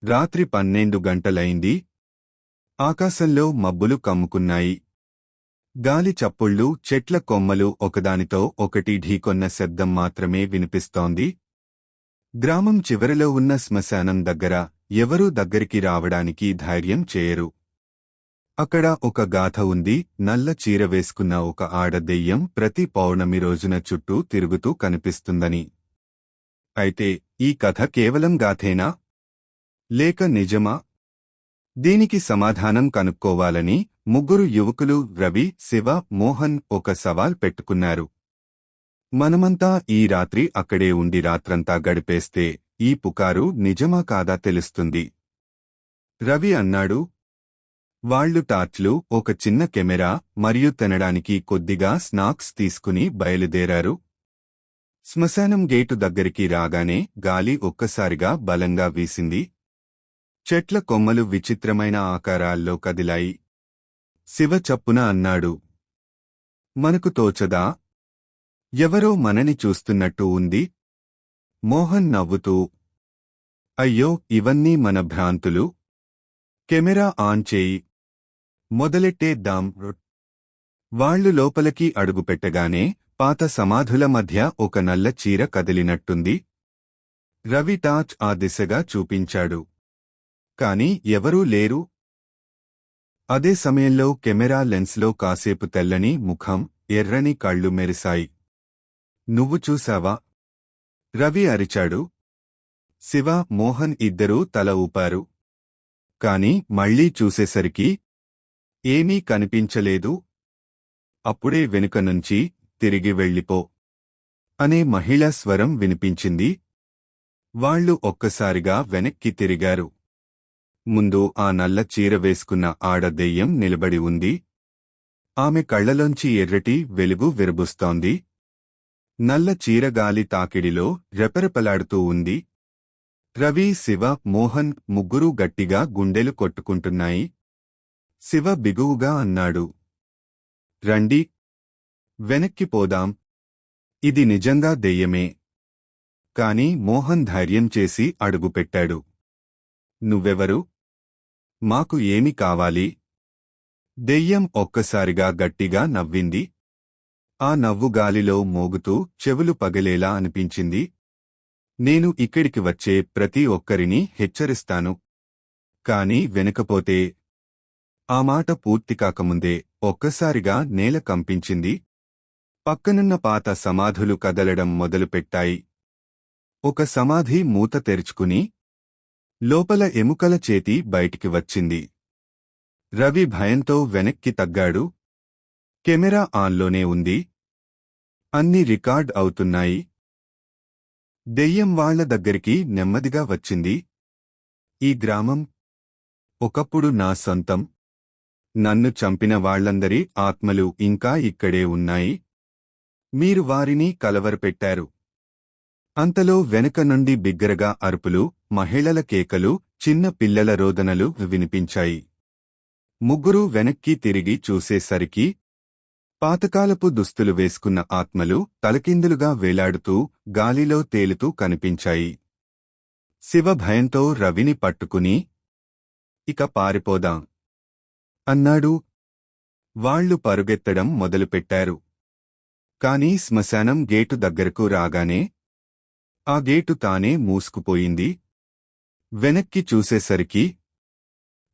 రాత్రి 12 గంటలైంది. ఆకాశంలో మబ్బులు కమ్ముకున్నాయి. గాలి చప్పుళ్ళు, చెట్ల కొమ్మలు ఒకదానితో ఒకటి ఢీకొన్న శబ్దం మాత్రమే వినిపిస్తోంది. గ్రామం చివరలో ఉన్న శ్మశానం దగ్గర ఎవరూ దగ్గరికి రావడానికి ధైర్యం చేయరు. అక్కడ ఒక గాథ ఉంది. నల్ల చీర వేసుకున్న ఒక ఆడదెయ్యం ప్రతి పౌర్ణమి రోజున చుట్టూ తిరుగుతూ కనిపిస్తుందని. అయితే ఈ కథ కేవలం గాథేనా, లేక నిజమా? దీనికి సమాధానం కనుక్కోవాలని ముగ్గురు యువకులు రవి, శివ, మోహన్ ఒక సవాల్ పెట్టుకున్నారు. మనమంతా ఈ రాత్రి అక్కడే ఉండి రాత్రంతా గడిపేస్తే ఈ పుకారు నిజమా కాదా తెలుస్తుంది. రవి అన్నాడు. వాళ్లు టార్చ్లు, ఒక చిన్న కెమెరా మరియు తినడానికి కొద్దిగా స్నాక్స్ తీసుకుని బయలుదేరారు. శ్మశానం గేటు దగ్గరికి రాగానే గాలి ఒక్కసారిగా బలంగా వీసింది. చెట్ల కొమ్మలు విచిత్రమైన ఆకారాల్లో కదిలాయి. శివ చప్పున అన్నాడు, మనకు తోచదా? ఎవరో మనని చూస్తున్నట్టు ఉంది. మోహన్ నవ్వుతూ, అయ్యో, ఇవన్నీ మన భ్రాంతులు. కెమెరా ఆన్ చేయి, మొదలెట్టేద్దాం. వాళ్లు లోపలికి అడుగుపెట్టగానే పాత సమాధుల మధ్య ఒక నల్ల చీర కదిలినట్టుంది. రవి టార్చ్ ఆ దిశగా చూపించాడు. కాని ఎవరూ లేరు. అదే సమయంలో కెమెరా లెన్స్లో కాసేపు తెల్లని ముఖం, ఎర్రని కళ్ళు మెరిశాయి. నువ్వు చూశావా? రవి అరిచాడు. శివ, మోహన్ ఇద్దరూ తల ఊపారు. కాని మళ్లీ చూసేసరికి ఏమీ కనిపించలేదు. అప్పుడే వెనుక నుంచి తిరిగి వెళ్ళిపో అనే మహిళా స్వరం వినిపించింది. వాళ్లు ఒక్కసారిగా వెనక్కి తిరిగారు. ముందు ఆ నల్ల చీర వేసుకున్న ఆడదెయ్యం నిలబడి ఉంది. ఆమె కళ్లలోంచి ఎర్రటి వెలుగు విరబుస్తోంది. నల్ల చీర గాలి తాకిడిలో రెపరెపలాడుతూ ఉంది. రవి, శివ, మోహన్ ముగ్గురూ గట్టిగా గుండెలు కొట్టుకుంటున్నాయి. శివ బిగువుగా అన్నాడు, రండి, వెనక్కి పోదాం. ఇది నిజంగా దెయ్యమే. కాని మోహన్ ధైర్యం చేసి అడుగుపెట్టాడు. నువ్వెవరు? మాకు ఏమి కావాలి? దెయ్యం ఒక్కసారిగా గట్టిగా నవ్వింది. ఆ నవ్వు గాలిలో మోగుతూ చెవులు పగిలేలా అనిపించింది. నేను ఇక్కడికి వచ్చే ప్రతి ఒక్కరినీ హెచ్చరిస్తాను. కాని వెనకపోతే. ఆ మాట పూర్తికాకముందే ఒక్కసారిగా నేల కంపించింది. పక్కనున్న పాత సమాధులు కదలడం మొదలుపెట్టాయి. ఒక సమాధి మూత తెరుచుకుని లోపల ఎముకల చేతి బయటికి వచ్చింది. రవి భయంతో వెనక్కి తగ్గాడు. కెమెరా ఆన్లోనే ఉంది. అన్నీ రికార్డ్ అవుతున్నాయి. దెయ్యం వాళ్ల దగ్గరికి నెమ్మదిగా వచ్చింది. ఈ గ్రామం ఒకప్పుడు నా సొంతం. నన్ను చంపిన వాళ్లందరి ఆత్మలు ఇంకా ఇక్కడే ఉన్నాయి. మీరు వారిని కలవరపెట్టారు. అంతలో వెనుక నుండి బిగ్గరగా అరుపులు, మహిళల కేకలు, చిన్న పిల్లల రోదనలు వినిపించాయి. ముగ్గురూ వెనక్కి తిరిగి చూసేసరికి పాతకాలపు దుస్తులు వేసుకున్న ఆత్మలు తలకిందులుగా వేలాడుతూ గాలిలో తేలుతూ కనిపించాయి. శివ భయంతో రవిని పట్టుకుని, ఇక పారిపోదాం అన్నాడు. వాళ్లు పరుగెత్తడం మొదలుపెట్టారు. కాని శ్మశానం గేటు దగ్గరకు రాగానే ఆ గేటు తానే మూసుకుపోయింది. వెనక్కి చూసేసరికి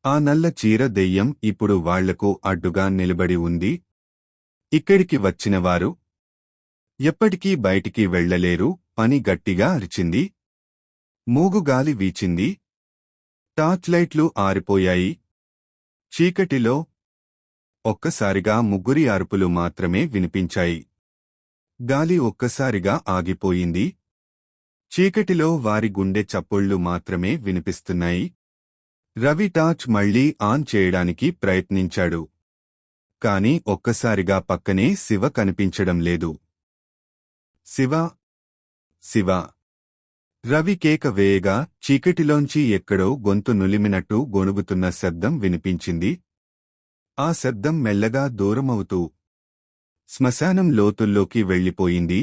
ఆ నల్ల చీర దెయ్యం ఇప్పుడు వాళ్లకు అడ్డుగా నిలబడి ఉంది. ఇక్కడికి వచ్చినవారు ఎప్పటికీ బయటికి వెళ్లలేరు అని గట్టిగా అరిచింది. మూగుగాలి వీచింది. టార్చ్లైట్లు ఆరిపోయాయి. చీకటిలో ఒక్కసారిగా ముగ్గురి అరుపులు మాత్రమే వినిపించాయి. గాలి ఒక్కసారిగా ఆగిపోయింది. చీకటిలో వారి గుండె చప్పుళ్ళు మాత్రమే వినిపిస్తున్నాయి. రవి టార్చ్ మళ్లీ ఆన్ చేయడానికి ప్రయత్నించాడు. కాని ఒక్కసారిగా పక్కనే శివ కనిపించడం లేదు. శివ, శివ! రవి కేక వేయగా చీకటిలోంచి ఎక్కడో గొంతు నులిమినట్టు గొణుగుతున్న శబ్దం వినిపించింది. ఆ శబ్దం మెల్లగా దూరమవుతూ శ్మశానం లోతుల్లోకి వెళ్ళిపోయింది.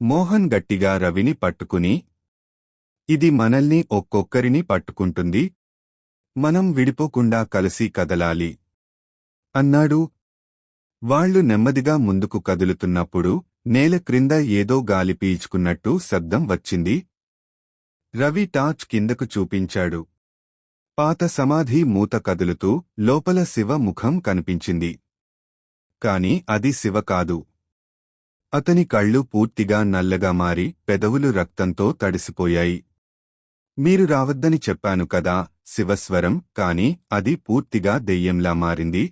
మోహన్ గట్టిగా రవిని పట్టుకుని, ఇది మనల్ని ఒక్కొక్కరిని పట్టుకుంటుంది. మనం విడిపోకుండా కలిసి కదలాలి అన్నాడు. వాళ్ళు నెమ్మదిగా ముందుకు కదులుతున్నప్పుడు నేల క్రింద ఏదో గాలి పీల్చుకున్నట్టు శబ్దం వచ్చింది. రవి టార్చ్ కిందకు చూపించాడు. పాత సమాధి మూత కదులుతూ లోపల శివ ముఖం కనిపించింది. కాని అది శివ కాదు. అతని కళ్ళు పూర్తిగా నల్లగా మారి పెదవులు రక్తంతో తడిసిపోయాయి. మీరు రావద్దని చెప్పాను కదా శివస్వరం, కాని అది పూర్తిగా దెయ్యంలా మారింది.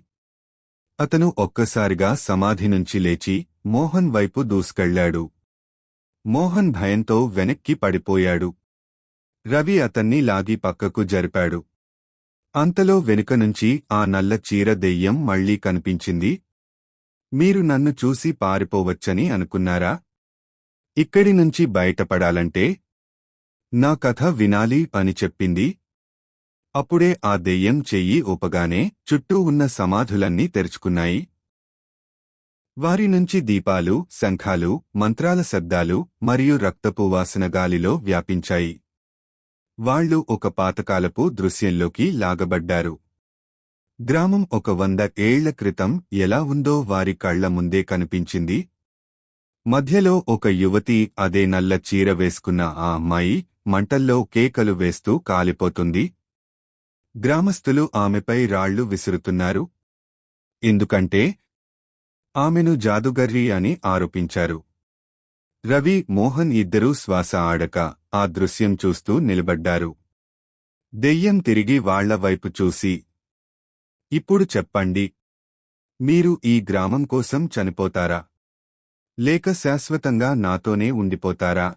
అతను ఒక్కసారిగా సమాధి నుంచి లేచి మోహన్ వైపు దూసుకెళ్లాడు. మోహన్ భయంతో వెనక్కి పడిపోయాడు. రవి అతన్ని లాగి పక్కకు జరిపాడు. అంతలో వెనుక నుంచి ఆ నల్ల చీర దెయ్యం మళ్లీ కనిపించింది. మీరు నన్ను చూసి పారిపోవచ్చని అనుకున్నారా? ఇక్కడి నుంచి బయటపడాలంటే నా కథ వినాలి అని చెప్పింది. అప్పుడే ఆ దెయ్యం చెయ్యి ఊపగానే చుట్టూ ఉన్న సమాధులన్నీ తెరుచుకున్నాయి. వారి నుంచి దీపాలు, శంఖాలు, మంత్రాల శబ్దాలు మరియు రక్తపు వాసన గాలిలో వ్యాపించాయి. వాళ్లు ఒక పాతకాలపు దృశ్యంలోకి లాగబడ్డారు. గ్రామం 100 ఏళ్ల క్రితం ఎలా ఉందో వారి కళ్ల ముందే కనిపించింది. మధ్యలో ఒక యువతి, అదే నల్ల చీర వేసుకున్న ఆ అమ్మాయి, మంటల్లో కేకలు వేస్తూ కాలిపోతుంది. గ్రామస్తులు ఆమెపై రాళ్లు విసురుతున్నారు. ఎందుకంటే ఆమెను జాదుగర్రి అని ఆరోపించారు. రవి, మోహన్ ఇద్దరూ శ్వాస ఆడక ఆ దృశ్యం చూస్తూ నిలబడ్డారు. దెయ్యం తిరిగి వాళ్ల వైపు చూసి, ఇప్పుడు చెప్పండి, మీరు ఈ గ్రామం కోసం చనిపోతారా? లేక శాశ్వతంగా నాతోనే ఉండిపోతారా?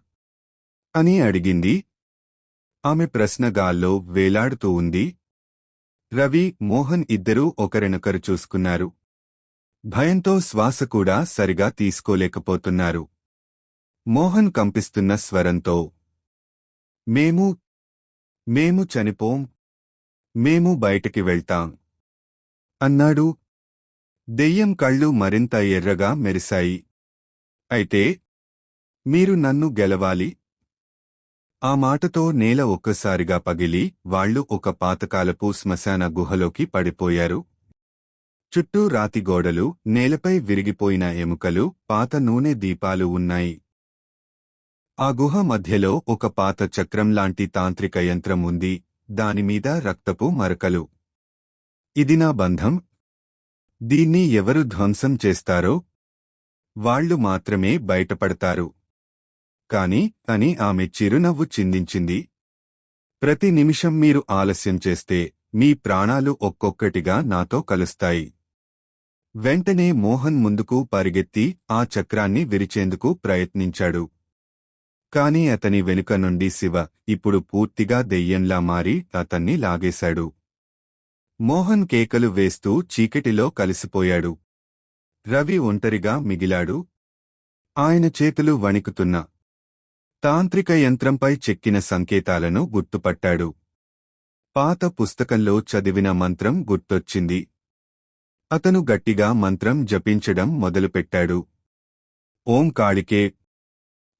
అని అడిగింది. ఆమె ప్రశ్న గాల్లో వేలాడుతూ ఉంది. రవి, మోహన్ ఇద్దరూ ఒకరినొకరు చూసుకున్నారు. భయంతో శ్వాస కూడా సరిగా తీసుకోలేకపోతున్నారు. మోహన్ కంపిస్తున్న స్వరంతో, మేము చనిపోం, మేము బయటికి వెళ్తాం అన్నాడు. దెయ్యం కళ్ళు మరింత ఎర్రగా మెరిశాయి. అయితే మీరు నన్ను గెలవాలి. ఆ మాటతో నేల ఒక్కసారిగా పగిలి వాళ్లు ఒక పాతకాలపు శ్మశాన గుహలోకి పడిపోయారు. చుట్టూ రాతిగోడలు, నేలపై విరిగిపోయిన ఎముకలు, పాత నూనె దీపాలు ఉన్నాయి. ఆ గుహ మధ్యలో ఒక పాత చక్రంలాంటి తాంత్రిక యంత్రం ఉంది. దానిమీద రక్తపు మరకలు. ఇది నా బంధం. దీన్ని ఎవరు ధ్వంసం చేస్తారో వాళ్లు మాత్రమే బయటపడతారు. అని ఆమె చిరునవ్వు చిందించింది. ప్రతి నిమిషం మీరు ఆలస్యం చేస్తే మీ ప్రాణాలు ఒక్కొక్కటిగా నాతో కలుస్తాయి. వెంటనే మోహన్ ముందుకు పరిగెత్తి ఆ చక్రాన్ని విరిచేందుకు ప్రయత్నించాడు. కాని అతని వెనుక నుండి శివ, ఇప్పుడు పూర్తిగా దెయ్యంలా మారి అతన్ని లాగేశాడు. మోహన్ కేకలు వేస్తూ చీకటిలో కలిసిపోయాడు. రవి ఒంటరిగా మిగిలాడు. ఆయన చేతులు వణికుతున్న తాంత్రిక యంత్రంపై చెక్కిన సంకేతాలను గుర్తుపట్టాడు. పాత పుస్తకంలో చదివిన మంత్రం గుర్తొచ్చింది. అతను గట్టిగా మంత్రం జపించడం మొదలుపెట్టాడు. ఓం కాళికే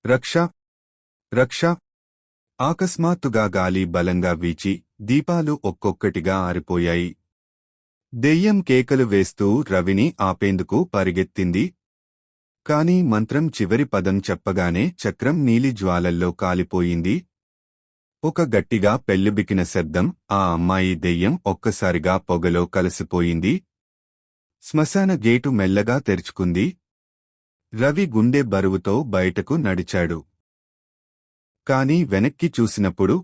రక్ష రక్ష. అకస్మాత్తుగా గాలి బలంగా వీచి దీపాలు ఒక్కొక్కటిగా ఆరిపోయాయి. దెయ్యం కేకలు వేస్తూ రవిని ఆపేందుకు పరిగెత్తింది. కాని మంత్రం చివరి పదం చెప్పగానే చక్రం నీలి జ్వాలల్లో కాలిపోయింది. ఒక గట్టిగా పెళ్లిబికిన శబ్దం. ఆ అమ్మాయి దెయ్యం ఒక్కసారిగా పొగలో కలిసిపోయింది. శ్మశాన గేటు మెల్లగా తెరుచుకుంది. రవి గుండె బరువుతో బయటకు నడిచాడు. కాని వెనక్కి చూసినప్పుడు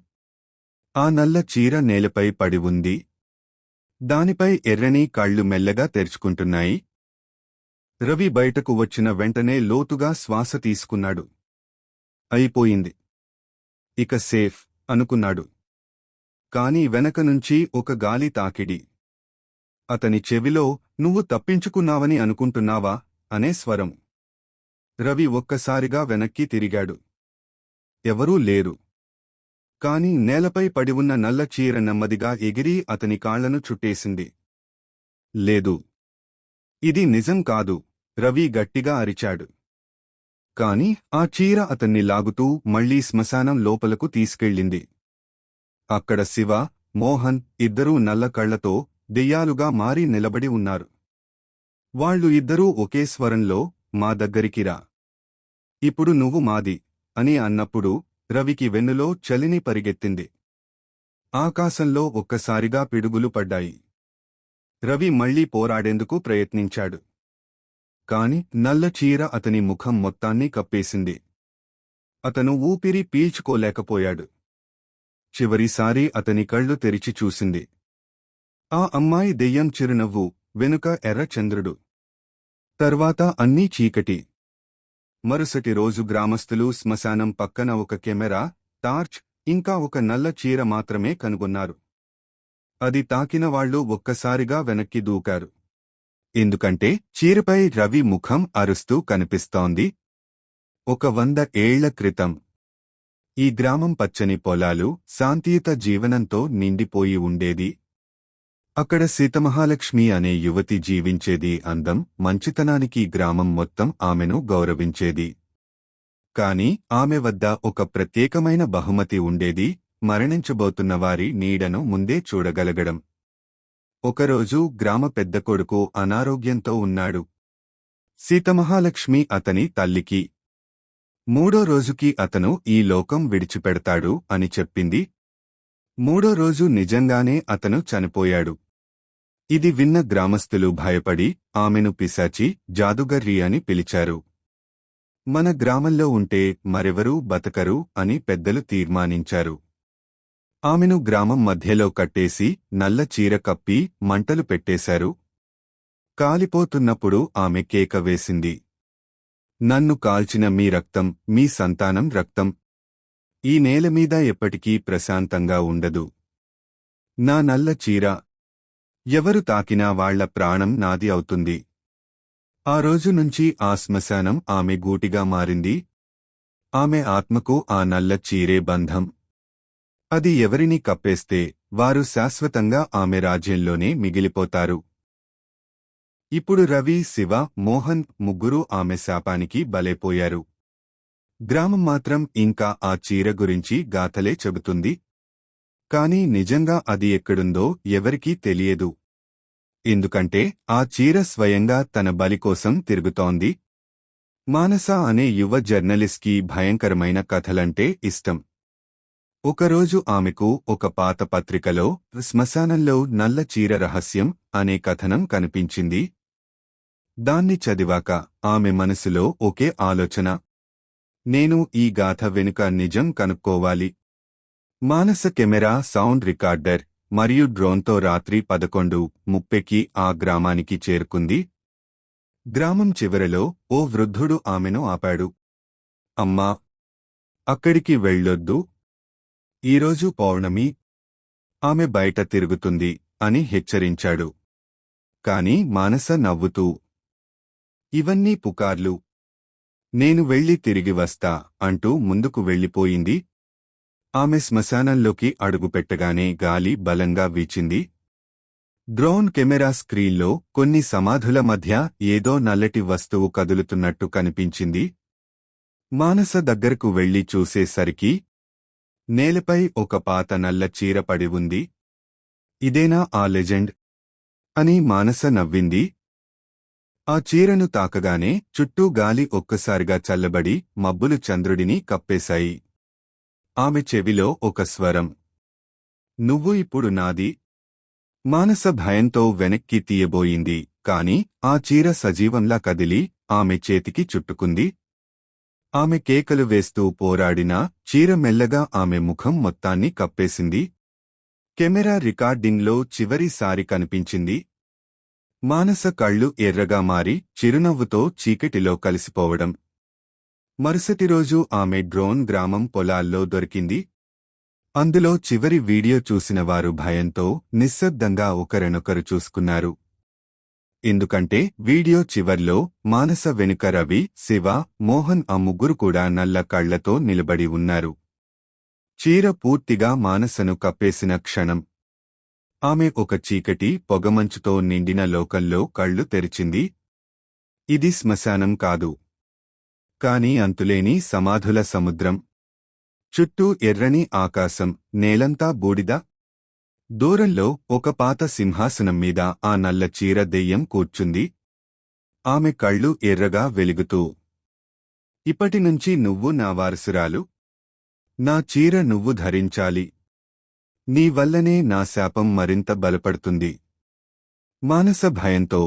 ఆ నల్ల చీర నేలపై పడి ఉంది. దానిపై ఎర్రని కళ్ళు మెల్లగా తెరుచుకుంటున్నాయి. రవి బయటకు వచ్చిన వెంటనే లోతుగా శ్వాస తీసుకున్నాడు. అయిపోయింది, ఇక సేఫ్ అనుకున్నాడు. కాని వెనక నుంచి ఒక గాలి తాకిడి. అతని చెవిలో, నువ్వు తప్పించుకున్నావని అనుకుంటున్నావా అనే స్వరం. రవి ఒక్కసారిగా వెనక్కి తిరిగాడు. ఎవరూ లేరు. కాని నేలపై పడి ఉన్న నల్ల చీర నెమ్మదిగా ఎగిరి అతని కాళ్లను చుట్టేసింది. లేదు, ఇది నిజం కాదు, రవి గట్టిగా అరిచాడు. కాని ఆ చీర అతన్ని లాగుతూ మళ్లీ శ్మశానం లోపలకు తీసుకెళ్ళింది. అక్కడ శివ, మోహన్ ఇద్దరూ నల్ల కళ్లతో దెయ్యాలుగా మారి నిలబడి ఉన్నారు. వాళ్ళు ఇద్దరూ ఒకే స్వరంలో, మా దగ్గరికి రా. ఇప్పుడు నువ్వు మాది అని అన్నప్పుడు రవికి వెన్నులో చలిని పరిగెత్తింది. ఆకాశంలో ఒక్కసారిగా పిడుగులు పడ్డాయి. రవి మళ్లీ పోరాడేందుకు ప్రయత్నించాడు. కాని నల్ల చీర అతని ముఖం మొత్తాన్ని కప్పేసింది. అతను ఊపిరి పీల్చుకోలేకపోయాడు. చివరిసారి అతని కళ్ళు తెరిచి చూసింది. ఆ అమ్మాయి దెయ్యం చిరునవ్వు, వెనుక ఎర్ర చంద్రుడు. తర్వాత అన్నీ చీకటి. మరుసటి రోజు గ్రామస్తులు శ్మశానం పక్కన ఒక కెమెరా, టార్చ్, ఇంకా ఒక నల్ల చీర మాత్రమే కనుగొన్నారు. అది తాకిన వాళ్లు ఒక్కసారిగా వెనక్కి దూకారు. ఎందుకంటే చీరపై రవి ముఖం అరుస్తూ కనిపిస్తోంది. 100 ఏళ్ల క్రితం ఈ గ్రామం పచ్చని పొలాలు, శాంతియుత జీవనంతో నిండిపోయి ఉండేది. అక్కడ సీతమహాలక్ష్మి అనే యువతి జీవించేది. అందం, మంచితనానికి గ్రామం మొత్తం ఆమెను గౌరవించేది. కాని ఆమె వద్ద ఒక ప్రత్యేకమైన బహుమతి ఉండేది: మరణించబోతున్న వారి నీడను ముందే చూడగలగడం. ఒకరోజు గ్రామ పెద్ద కొడుకు అనారోగ్యంతో ఉన్నాడు. సీతమహాలక్ష్మి అతని తల్లికి 3వ రోజుకి అతను ఈ లోకం విడిచిపెడతాడు అని చెప్పింది. 3వ రోజు నిజంగానే అతను చనిపోయాడు. ఇది విన్న గ్రామస్తులు భయపడి ఆమెను పిశాచి, జాదుగర్రి అని పిలిచారు. మన గ్రామంలో ఉంటే మరెవరూ బతకరు అని పెద్దలు తీర్మానించారు. ఆమెను గ్రామం మధ్యలో కట్టేసి నల్ల చీర కప్పి మంటలు పెట్టేశారు. కాలిపోతున్నప్పుడు ఆమె కేక వేసింది: నన్ను కాల్చిన మీ రక్తం, మీ సంతానం రక్తం ఈ నేలమీద ఎప్పటికీ ప్రశాంతంగా ఉండదు. నా నల్ల చీర ఎవరు తాకినా వాళ్ల ప్రాణం నాది అవుతుంది. ఆ రోజు నుంచి ఆ శ్మశానం ఆమె గూటిగా మారింది. ఆమె ఆత్మకు ఆ నల్ల చీరే బంధం. అది ఎవరిని కప్పేస్తే వారు శాశ్వతంగా ఆమె రాజ్యంలోనే మిగిలిపోతారు. ఇప్పుడు రవి, శివ, మోహన్ ముగ్గురూ ఆమె శాపానికి బలైపోయారు. గ్రామం మాత్రం ఇంకా ఆ చీర గురించి గాథలే చెబుతుంది. కాని నిజంగా అది ఎక్కడుందో ఎవరికీ తెలియదు. ఎందుకంటే ఆ చీర స్వయంగా తన బలి కోసం తిరుగుతోంది. మానస అనే యువ జర్నలిస్ట్కి భయంకరమైన కథలంటే ఇష్టం. ఒకరోజు ఆమెకు ఒక పాత పత్రికలో శ్మశానంలో నల్ల చీర రహస్యం అనే కథనం కనిపించింది. దాన్ని చదివాక ఆమె మనసులో ఒకే ఆలోచన: నేను ఈ గాథ వెనుక నిజం కనుక్కోవాలి. మానస కెమెరా, సౌండ్ రికార్డర్ మరియు డ్రోన్తో రాత్రి 11:30కి ఆ గ్రామానికి చేరుకుంది. గ్రామం చివరలో ఓ వృద్ధుడు ఆమెను ఆపాడు. అమ్మా, అక్కడికి వెళ్ళొద్దు. ఈరోజు పౌర్ణమి, ఆమె బయట తిరుగుతుంది అని హెచ్చరించాడు. కాని మానస నవ్వుతూ, ఇవన్నీ పుకార్లు, నేను వెళ్ళి తిరిగి వస్తా అంటూ ముందుకు వెళ్ళిపోయింది. ఆమె శ్మశానంలోకి అడుగుపెట్టగానే గాలి బలంగా వీచింది. డ్రోన్ కెమెరా స్క్రీన్లో కొన్ని సమాధుల మధ్య ఏదో నల్లటి వస్తువు కదులుతున్నట్టు కనిపించింది. మానస దగ్గరకు వెళ్లి చూసేసరికి నేలపై ఒక పాత నల్ల చీర పడి ఉంది. ఇదేనా ఆ లెజెండ్ అని మానస నవ్వింది. ఆ చీరను తాకగానే చుట్టూ గాలి ఒక్కసారిగా చల్లబడి మబ్బులు చంద్రుడిని కప్పేశాయి. ఆమె చెవిలో ఒక స్వరం: నువ్వు ఇప్పుడు నాది. మానస భయంతో వెనక్కి తీయబోయింది. కాని ఆ చీర సజీవంలా కదిలి ఆమె చేతికి చుట్టుకుంది. ఆమె కేకలు వేస్తూ పోరాడినా చీర మెల్లగా ఆమె ముఖం మొత్తాన్ని కప్పేసింది. కెమెరా రికార్డింగ్లో చివరిసారి కనిపించింది. మానస కళ్ళు ఎర్రగా మారి చిరునవ్వుతో చీకటిలో కలిసిపోవడం. మరుసటి రోజు ఆమె డ్రోన్ గ్రామం పొలాల్లో దొరికింది. అందులో చివరి వీడియో చూసిన వారు భయంతో నిశ్శబ్దంగా ఒకరినొకరు చూసుకున్నారు. ఎందుకంటే వీడియో చివర్లో మానస వెనుక రవి, శివ, మోహన్ ఆ ముగ్గురు కూడా నల్ల కళ్లతో నిలబడి ఉన్నారు. చీర పూర్తిగా మానసను కప్పేసిన క్షణం ఆమె ఒక చీకటి, పొగమంచుతో నిండిన లోకంలో కళ్ళు తెరిచింది. ఇది శ్మశానం కాదు. కాని అంతులేని సమాధుల సముద్రం. చుట్టూ ఎర్రని ఆకాశం, నేలంతా బూడిద. దూరంలో ఒక పాత సింహాసనం మీద ఆ నల్ల చీర దెయ్యం కూర్చుంది. ఆమె కళ్ళు ఎర్రగా వెలుగుతూ, ఇప్పటినుంచి నువ్వు నా వారసురాలు. నా చీర నువ్వు ధరించాలి. నీ వల్లనే నా శాపం మరింత బలపడుతుంది. మానస భయంతో,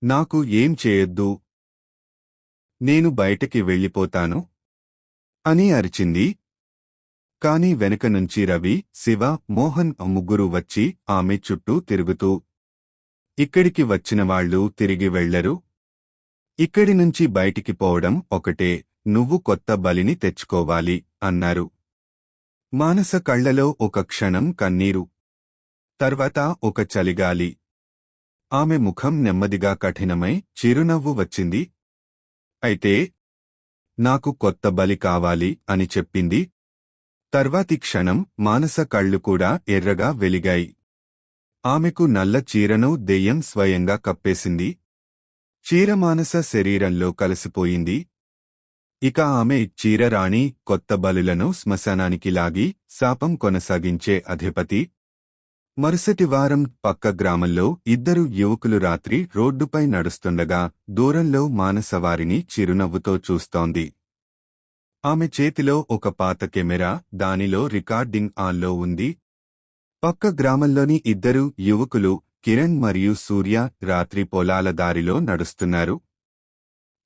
నాకు ఏం చేయొద్దు, నేను బయటికి వెళ్ళిపోతాను అని అరిచింది. కాని వెనుక నుంచి రవి, శివ, మోహన్ ముగ్గురు వచ్చి ఆమె చుట్టూ తిరుగుతూ, ఇక్కడికి వచ్చినవాళ్లు తిరిగి వెళ్లరు. ఇక్కడి నుంచి బయటికి పోవడం ఒకటే, నువ్వు కొత్త బలిని తెచ్చుకోవాలి అన్నారు. మానస కళ్లలో ఒక క్షణం కన్నీరు, తర్వాత ఒక చలిగాలి. ఆమె ముఖం నెమ్మదిగా కఠినమై చిరునవ్వు వచ్చింది. అయితే నాకు కొత్త బలి కావాలి అని చెప్పింది. తర్వాతి క్షణం మానస కళ్ళు కూడా ఎర్రగా వెలిగాయి. ఆమెకు నల్ల చీరను దెయ్యం స్వయంగా కప్పేసింది. చీర మానస శరీరంలో కలిసిపోయింది. ఇక ఆమె చీరరాణి, కొత్త బలులను శ్మశానానికి లాగి శాపం కొనసాగించే అధిపతి. మరుసటి వారం పక్క గ్రామంలో ఇద్దరు యువకులు రాత్రి రోడ్డుపై నడుస్తుండగా దూరంలో మానస వారిని చిరునవ్వుతో చూస్తోంది. ఆమె చేతిలో ఒక పాత కెమెరా, దానిలో రికార్డింగ్ ఆన్లో ఉంది. పక్క గ్రామంలోని ఇద్దరు యువకులు, కిరణ్ మరియు సూర్య, రాత్రి పొలాల దారిలో నడుస్తున్నారు.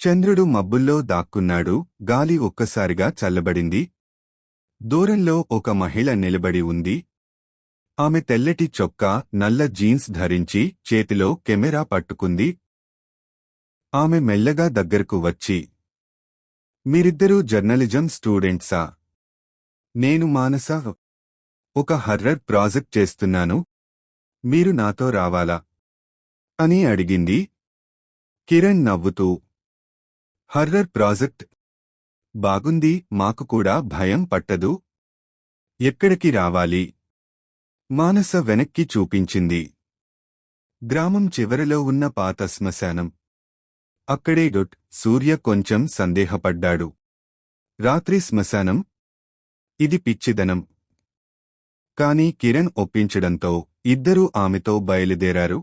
చంద్రుడు మబ్బుల్లో దాక్కున్నాడు. గాలి ఒక్కసారిగా చల్లబడింది. దూరంలో ఒక మహిళ నిలబడి ఉంది. ఆమె తెల్లటి చొక్కా, నల్ల జీన్స్ ధరించి చేతిలో కెమెరా పట్టుకుంది. ఆమె మెల్లగా దగ్గరకు వచ్చి, మీరిద్దరూ జర్నలిజం స్టూడెంట్సా? నేను మానస, ఒక హర్రర్ ప్రాజెక్ట్ చేస్తున్నాను. మీరు నాతో రావాలా అని అడిగింది. కిరణ్ నవ్వుతూ, హర్రర్ ప్రాజెక్ట్ బాగుంది, మాకు కూడా భయం పట్టదు. ఎక్కడికి రావాలి? మానస వెనక్కి చూపించింది. గ్రామం చివరలో ఉన్న పాత శ్మశానం. అక్కడే సూర్య కొంచెం సందేహపడ్డాడు. రాత్రి శ్మశానం? ఇది పిచ్చిదనం. కాని కిరణ్ ఒప్పించడంతో ఇద్దరూ ఆమెతో బయలుదేరారు.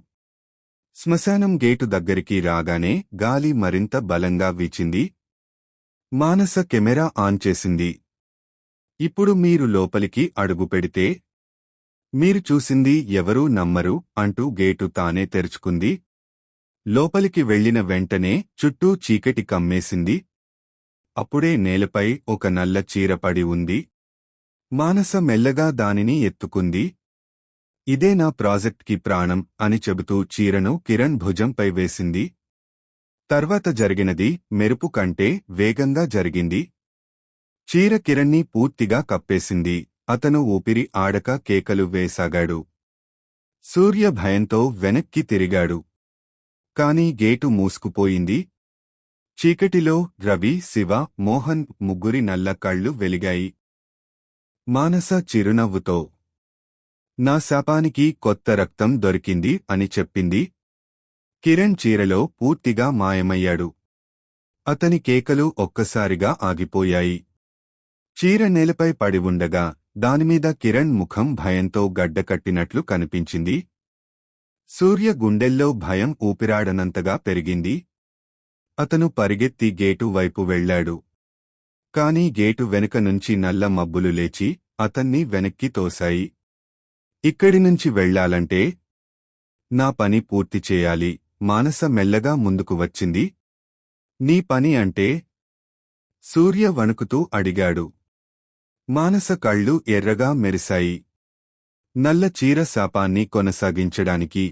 శ్మశానం గేటు దగ్గరికి రాగానే గాలి మరింత బలంగా వీచింది. మానస కెమెరా ఆన్ చేసింది. ఇప్పుడు మీరు లోపలికి అడుగుపెడితే మీరు చూసింది ఎవరూ నమ్మరు అంటూ గేటు తానే తెరుచుకుంది. లోపలికి వెళ్లిన వెంటనే చుట్టూ చీకటి కమ్మేసింది. అప్పుడే నేలపై ఒక నల్ల చీర పడి ఉంది. మానస మెల్లగా దానిని ఎత్తుకుంది. ఇదే నా ప్రాజెక్ట్కి ప్రాణం అని చెబుతూ చీరను కిరణ్ భుజంపై వేసింది. తర్వాత జరిగినది మెరుపు కంటే వేగంగా జరిగింది. చీర కిరణ్ని పూర్తిగా కప్పేసింది. అతను ఊపిరి ఆడక కేకలు వేసాగాడు. సూర్య భయంతో వెనక్కి తిరిగాడు. కాని గేటు మూసుకుపోయింది. చీకటిలో రవి, శివ, మోహన్ ముగ్గురి నల్ల కళ్ళు వెలిగాయి. మానస చిరునవ్వుతో, నా శాపానికి కొత్త రక్తం దొరికింది అని చెప్పింది. కిరణ్ చీరలో పూర్తిగా మాయమయ్యాడు. అతని కేకలు ఒక్కసారిగా ఆగిపోయాయి. చీర నేలపై పడి ఉండగా దానిమీద కిరణ్ ముఖం భయంతో గడ్డకట్టినట్లు కనిపించింది. సూర్య గుండెల్లో భయం ఊపిరాడనంతగా పెరిగింది. అతను పరిగెత్తి గేటు వైపు వెళ్లాడు. కాని గేటు వెనుక నుంచి నల్ల మబ్బులు లేచి అతన్ని వెనక్కి తోశాయి. ఇక్కడి నుంచి వెళ్లాలంటే నా పని పూర్తి చేయాలి. మానస మెల్లగా ముందుకు వచ్చింది. నీ పని అంటే? సూర్య వణుకుతూ అడిగాడు. మానస కళ్ళు ఎర్రగా మెరిశాయి. నల్ల చీర శాపాన్ని కొనసాగించడానికి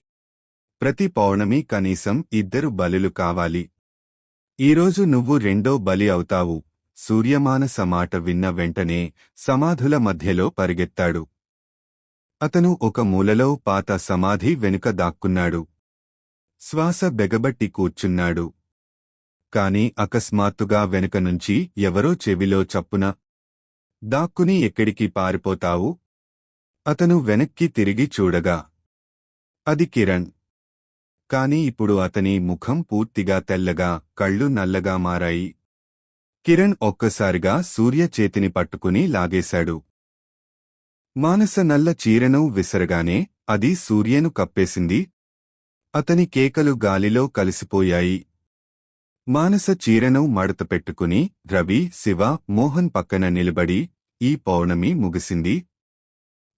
ప్రతి పౌర్ణమి కనీసం 2 బలులు కావాలి. ఈరోజు నువ్వు రెండో బలి అవుతావు. సూర్యమానస మాట విన్న వెంటనే సమాధుల మధ్యలో పరిగెత్తాడు. అతను ఒక మూలలో పాత సమాధి వెనుక దాక్కున్నాడు. శ్వాస బెగబట్టి కూర్చున్నాడు. కాని అకస్మాత్తుగా వెనుక నుంచి ఎవరో చెవిలో చప్పున, దాక్కుని ఎక్కడికి పారిపోతావు? అతను వెనక్కి తిరిగి చూడగా అది కిరణ్. కాని ఇప్పుడు అతని ముఖం పూర్తిగా తెల్లగా, కళ్ళు నల్లగా మారాయి. కిరణ్ ఒక్కసారిగా సూర్య చేతిని పట్టుకుని లాగేశాడు. మానస నల్ల చీరను విసరగానే అది సూర్యను కప్పేసింది. అతని కేకలు గాలిలో కలిసిపోయాయి. మానస చీరను మడత పెట్టుకుని రవి, శివ, మోహన్ పక్కన నిలబడి ఈ పౌర్ణమి ముగిసింది.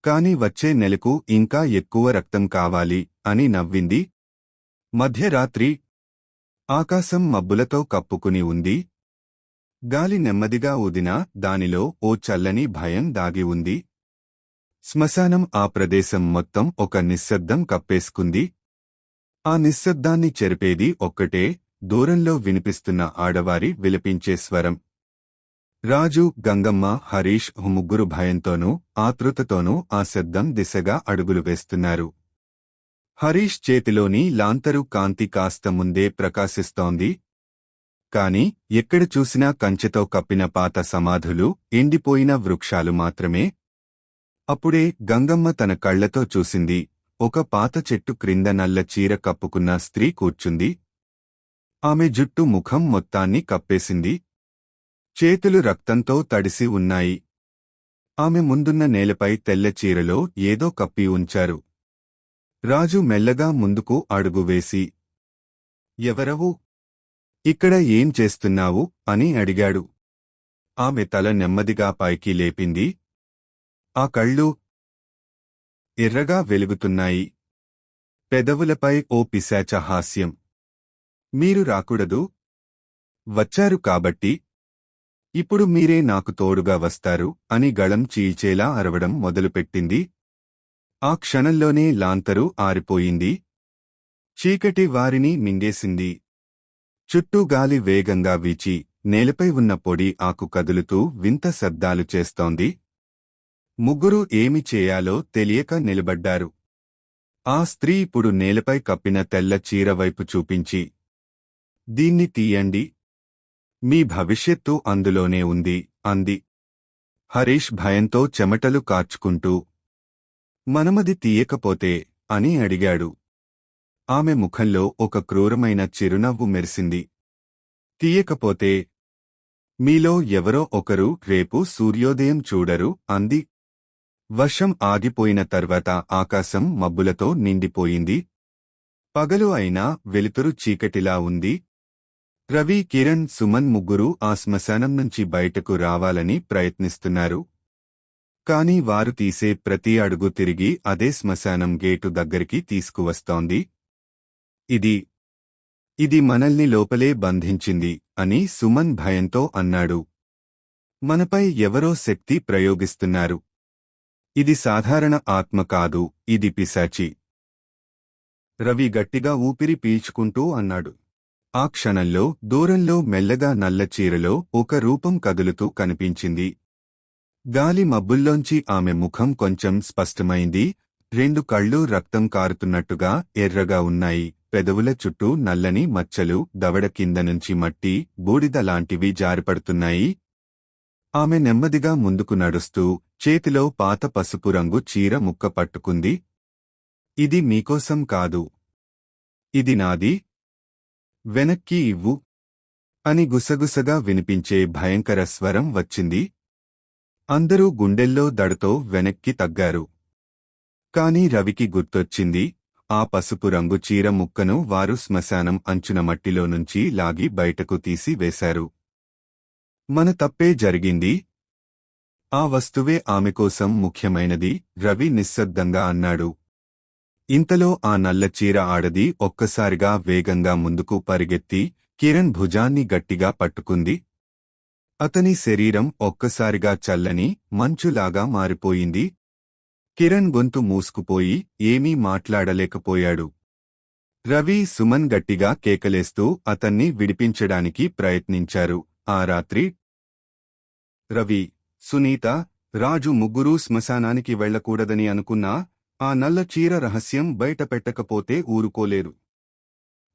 కాని వచ్చే నెలకు ఇంకా ఎక్కువ రక్తం కావాలి అని నవ్వింది. మధ్యరాత్రి. ఆకాశం మబ్బులతో కప్పుకుని ఉంది. గాలి నెమ్మదిగా ఊదినా దానిలో ఓ చల్లని భయం దాగి ఉంది. శ్మశానం ఆ ప్రదేశం మొత్తం ఒక నిశ్శబ్దం కప్పేసుకుంది. ఆ నిశ్శబ్దాన్ని చెరిపేది ఒక్కటే, దూరంలో వినిపిస్తున్న ఆడవారి విలపించే స్వరం. రాజు, గంగమ్మ, హరీష్ ముగ్గురు భయంతోనూ ఆతృతతోనూ ఆ శబ్దం దిశగా అడుగులు వేస్తున్నారు. హరీష్ చేతిలోని లాంతరు కాంతి కాస్త ముందే ప్రకాశిస్తోంది. కాని ఎక్కడ చూసినా కంచెతో కప్పిన పాత సమాధులు, ఎండిపోయిన వృక్షాలు మాత్రమే. అప్పుడే గంగమ్మ తన కళ్లతో చూసింది. ఒక పాత చెట్టు క్రింద నల్ల చీర కప్పుకున్న స్త్రీ కూర్చుంది. ఆమె జుట్టు ముఖం మొత్తాన్ని కప్పేసింది. చేతులు రక్తంతో తడిసి ఉన్నాయి. ఆమె ముందున్న నేలపై తెల్ల చీరలో ఏదో కప్పి ఉంచారు. రాజు మెల్లగా ముందుకు అడుగు వేసి, ఎవరవు? ఇక్కడ ఏం చేస్తున్నావు అని అడిగాడు. ఆమె తల నెమ్మదిగా పైకి లేపింది. ఆ కళ్ళు ఎర్రగా వెలుగుతున్నాయి. పెదవులపై ఓ పిశాచ హాస్యం. మీరు రాకూడదు. వచ్చారు కాబట్టి ఇప్పుడు మీరే నాకు తోడుగా వస్తారు అని గళం చీల్చేలా అరవడం మొదలుపెట్టింది. ఆ క్షణంలోనే లాంతరు ఆరిపోయింది. చీకటి వారిని మింగేసింది. చుట్టూ గాలి వేగంగా వీచి నేలపై ఉన్న పొడి ఆకు కదులుతూ వింత శబ్దాలు చేస్తోంది. ముగ్గురు ఏమి చేయాలో తెలియక నిలబడ్డారు. ఆ స్త్రీ ఇప్పుడు నేలపై కప్పిన తెల్ల చీర వైపు చూపించి, దీన్ని తీయండి. మీ భవిష్యత్తు అందులోనే ఉంది అంది. హరీష్ భయంతో చెమటలు కార్చుకుంటూ, మనమది తీయకపోతే అని అడిగాడు. ఆమె ముఖంలో ఒక క్రూరమైన చిరునవ్వు మెరిసింది. తీయకపోతే మీలో ఎవరో ఒకరు రేపు సూర్యోదయం చూడరు అంది. వర్షం ఆగిపోయిన తర్వాత ఆకాశం మబ్బులతో నిండిపోయింది. పగలు అయినా వెలుతురు చీకటిలా ఉంది. రవి, కిరణ్, సుమన్ ముగ్గురు ఆ శ్మశానం నుంచి బయటకు రావాలని ప్రయత్నిస్తున్నారు. కాని వారు తీసే ప్రతి అడుగు తిరిగి అదే శ్మశానం గేటు దగ్గరికి తీసుకువస్తోంది. ఇది మనల్ని లోపలే బంధించింది అని సుమన్ భయంతో అన్నాడు. మనపై ఎవరో శక్తి ప్రయోగిస్తున్నారు. ఇది సాధారణ ఆత్మ కాదు, ఇది పిశాచి. రవి గట్టిగా ఊపిరి పీల్చుకుంటూ అన్నాడు. ఆ క్షణంలో దూరంలో మెల్లగా నల్ల చీరలో ఒక రూపం కదులుతూ కనిపించింది. గాలి మబ్బుల్లోంచి ఆమె ముఖం కొంచెం స్పష్టమైంది. 2 కళ్ళు రక్తం కారుతున్నట్టుగా ఎర్రగా ఉన్నాయి. పెదవుల చుట్టూ నల్లని మచ్చలు, దవడ కింద నుంచి మట్టి, బూడిద లాంటివి జారిపడుతున్నాయి. ఆమె నెమ్మదిగా ముందుకు నడుస్తూ చేతిలో పాత పసుపు రంగు చీర ముక్క పట్టుకుంది. ఇది మీకోసం కాదు. ఇది నాది. వెనక్కి ఇవ్వు అని గుసగుసగా వినిపించే భయంకర స్వరం వచ్చింది. అందరూ గుండెల్లో దడతో వెనక్కి తగ్గారు. కాని రవికి గుర్తొచ్చింది. ఆ పసుపు రంగు చీర ముక్కను వారు శ్మశానం అంచున మట్టిలో నుంచి లాగి బయటకు తీసి వేశారు. మన తప్పే జరిగింది. ఆ వస్తువే ఆమె కోసం ముఖ్యమైనది, రవి నిశ్శబ్దంగా అన్నాడు. ఇంతలో ఆ నల్ల చీర ఆడది ఒక్కసారిగా వేగంగా ముందుకు పరిగెత్తి కిరణ్ భుజాన్ని గట్టిగా పట్టుకుంది. అతని శరీరం ఒక్కసారిగా చల్లని మంచులాగా మారిపోయింది. కిరణ్ గొంతు మూసుకుపోయి ఏమీ మాట్లాడలేకపోయాడు. రవి, సుమన్ గట్టిగా కేకలేస్తూ అతన్ని విడిపించడానికి ప్రయత్నించారు. ఆ రాత్రి రవి, సునీత, రాజు ముగ్గురూ శ్మశానానికి వెళ్లకూడదని అనుకున్నా ఆ నల్ల చీర రహస్యం బయటపెట్టకపోతే ఊరుకోలేరు.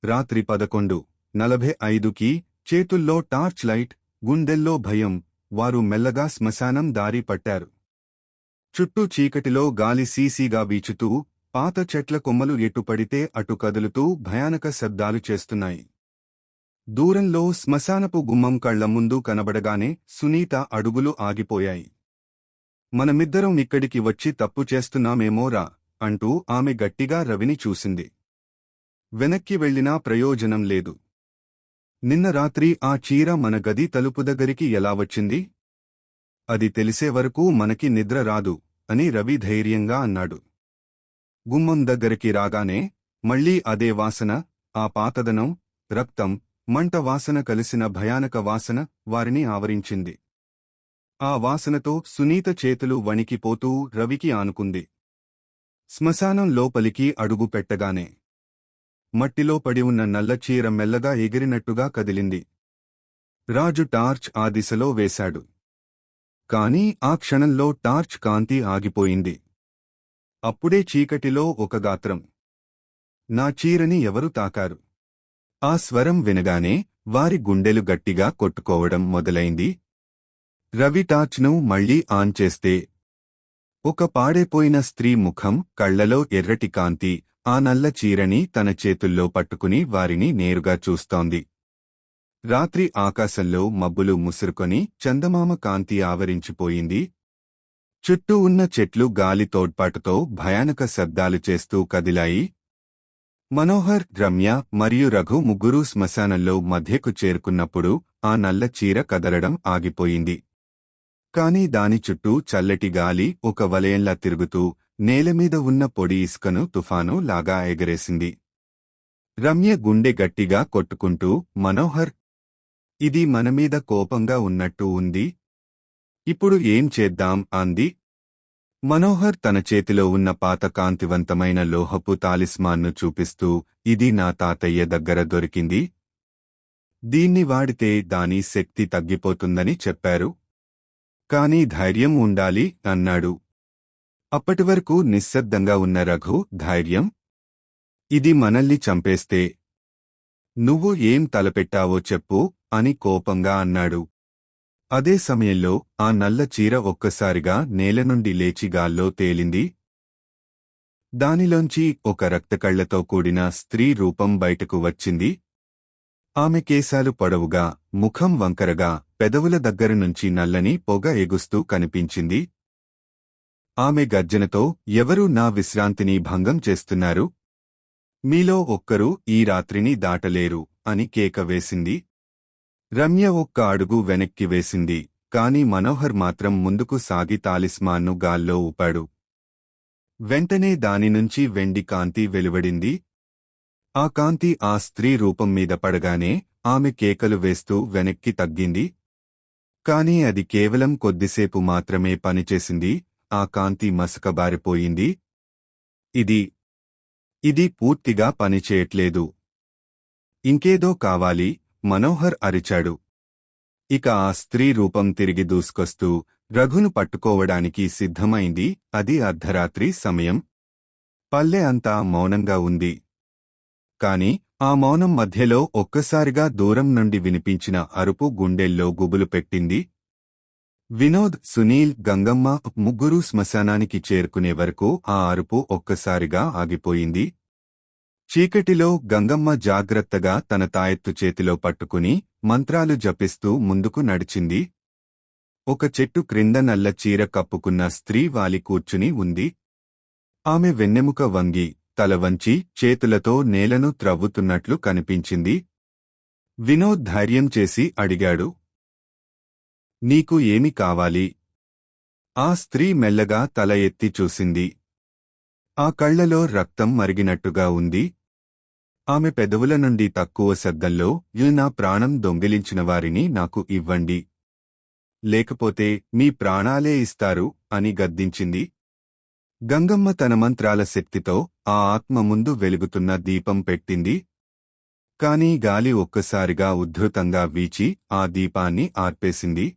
రాత్రి 11:45కి చేతుల్లో టార్చ్ లైట్, గుండెల్లో భయం, వారు మెల్లగా శ్మశానం దారి పట్టారు. చుట్టూ చీకటిలో గాలి సీసీగా వీచుతూ, పాత చెట్ల కొమ్మలు ఎటుపడితే అటు కదులుతూ భయానక శబ్దాలు చేస్తున్నాయి. దూరంలో శ్మశానపు గుమ్మం కళ్ల ముందు కనబడగానే సునీత అడుగులు ఆగిపోయాయి. మనమిద్దరం ఇక్కడికి వచ్చి తప్పు చేస్తున్నామేమోరా అంటూ ఆమె గట్టిగా రవిని చూసింది. వెనక్కి వెళ్లినా ప్రయోజనం లేదు. నిన్న రాత్రి ఆ చీర మన గది తలుపు దగ్గరికి ఎలా వచ్చింది? అది తెలిసే వరకు మనకి నిద్ర రాదు అని రవి ధైర్యంగా అన్నాడు. గుమ్మం దగ్గరికి రాగానే మళ్లీ అదే వాసన, ఆ పాతదనం, రక్తం, మంట వాసన కలిసిన భయానక వాసన వారిని ఆవరించింది. ఆ వాసనతో సునీత చేతులు వణికిపోతూ రవికి ఆనుకుంది. శ్మశానం లోపలికి అడుగు పెట్టగానే మట్టిలో పడి ఉన్న నల్ల చీర మెల్లగా ఎగిరినట్టుగా కదిలింది. రాజు టార్చ్ ఆ దిశలో వేశాడు. కాని ఆ క్షణంలో టార్చ్ కాంతి ఆగిపోయింది. అప్పుడే చీకటిలో ఒక గాత్రం. నా చీరని ఎవరు తాకారు? ఆ స్వరం వినగానే వారి గుండెలు గట్టిగా కొట్టుకోవడం మొదలైంది. రవి టార్చ్ను మళ్లీ ఆన్ చేస్తే ఒక పాడైపోయిన స్త్రీ ముఖం, కళ్లలో ఎర్రటి కాంతి, ఆ నల్ల చీరని తన చేతుల్లో పట్టుకుని వారిని నేరుగా చూస్తోంది. రాత్రి ఆకాశంలో మబ్బులు ముసురుకొని చందమామ కాంతి ఆవరించిపోయింది. చుట్టూ ఉన్న చెట్లు గాలి తోడ్పాటుతో భయానక శబ్దాలు చేస్తూ కదిలాయి. మనోహర్, రమ్య మరియు రఘు ముగ్గురూ శ్మశానంలో మధ్యకు చేరుకున్నప్పుడు ఆ నల్ల చీర కదలడం ఆగిపోయింది. కాని దాని చుట్టూ చల్లటి గాలి ఒక వలయంలా తిరుగుతూ నేలమీద ఉన్న పొడి ఇసుకను తుఫాను లాగా ఎగరేసింది. రమ్య గుండె గట్టిగా కొట్టుకుంటూ, మనోహర్, ఇది మనమీద కోపంగా ఉన్నట్టు ఉంది. ఇప్పుడు ఏం చేద్దాం అంది. మనోహర్ తన చేతిలో ఉన్న పాత కాంతివంతమైన లోహపు తాలిస్మాన్ను చూపిస్తూ, ఇది నా తాతయ్య దగ్గర దొరికింది. దీన్ని వాడితే దాని శక్తి తగ్గిపోతుందని చెప్పారు. కాని ధైర్యం ఉండాలి అన్నాడు. అప్పటివరకు నిశ్శబ్దంగా ఉన్న రఘు, ధైర్యం? ఇది మనల్ని చంపేస్తే నువ్వు ఏం తలపెట్టావో చెప్పు అని కోపంగా అన్నాడు. అదే సమయంలో ఆ నల్ల చీర ఒక్కసారిగా నేల నుండి లేచి గాల్లో తేలింది. దానిలోంచి ఒక రక్తకళ్లతో కూడిన స్త్రీ రూపం బయటకు వచ్చింది. ఆమె కేశాలు పొడవుగా, ముఖం వంకరగా, పెదవుల దగ్గరనుంచి నల్లని పొగ ఎగుస్తూ కనిపించింది. ఆమె గర్జనతో, ఎవరు నా విశ్రాంతిని భంగం చేస్తున్నారు? మీలో ఒక్కరూ ఈ రాత్రిని దాటలేరు అని కేక వేసింది. రమ్య ఒక్క అడుగు వెనక్కి వేసింది. కాని మనోహర్ మాత్రం ముందుకు సాగి తాలిస్మాన్ను గాల్లో ఊపాడు. వెంటనే దానినుంచి వెండి కాంతి వెలువడింది. ఆ కాంతి ఆ స్త్రీ రూపం మీద పడగానే ఆమె కేకలు వేస్తూ వెనక్కి తగ్గింది. కాని అది కేవలం కొద్దిసేపు మాత్రమే పనిచేసింది. ఆ కాంతి మసకబారిపోయింది. ఇది పూర్తిగా పనిచేయట్లేదు. ఇంకేదో కావాలి, మనోహర్ అరిచాడు. ఇక ఆ స్త్రీ రూపం తిరిగి దూసుకొస్తూ రఘును పట్టుకోవడానికి సిద్ధమైంది. అది అర్ధరాత్రి సమయం. పల్లె అంతా మౌనంగా ఉంది. కాని ఆ మౌనం మధ్యలో ఒక్కసారిగా దూరం నుండి వినిపించిన అరుపు గుండెల్లో గుబులు పెట్టింది. వినోద్, సునీల్, గంగమ్మ ముగ్గురూ శ్మశానానికి చేరుకునే వరకు ఆ అరుపు ఒక్కసారిగా ఆగిపోయింది. చీకటిలో గంగమ్మ జాగ్రత్తగా తన తాయెత్తు చేతిలో పట్టుకుని మంత్రాలు జపిస్తూ ముందుకు నడిచింది. ఒక చెట్టు క్రింద నల్ల చీర కప్పుకున్న స్త్రీ వాలి కూర్చుని ఉంది. ఆమె వెన్నెముక వంగి, తల వంచి చేతులతో నేలను త్రవ్వుతున్నట్లు కనిపించింది. వినోద్ ధైర్యం చేసి అడిగాడు, నీకు ఏమి కావాలి? ఆ స్త్రీ మెల్లగా తల ఎత్తి చూసింది. ఆ కళ్లలో రక్తం మరిగినట్టుగా ఉంది. ఆమె పెదవుల నుండి తక్కువ శబ్దంలో, నా ప్రాణం దొంగిలించిన వారిని నాకు ఇవ్వండి, లేకపోతే మీ ప్రాణాలే ఇస్తారు అని గద్దించింది. గంగమ్మ తన మంత్రాల శక్తితో ఆ ఆత్మ ముందు వెలుగుతున్న దీపం పెట్టింది. కాని గాలి ఒక్కసారిగా ఉద్ధృతంగా వీచి ఆ దీపాన్ని ఆర్పేసింది.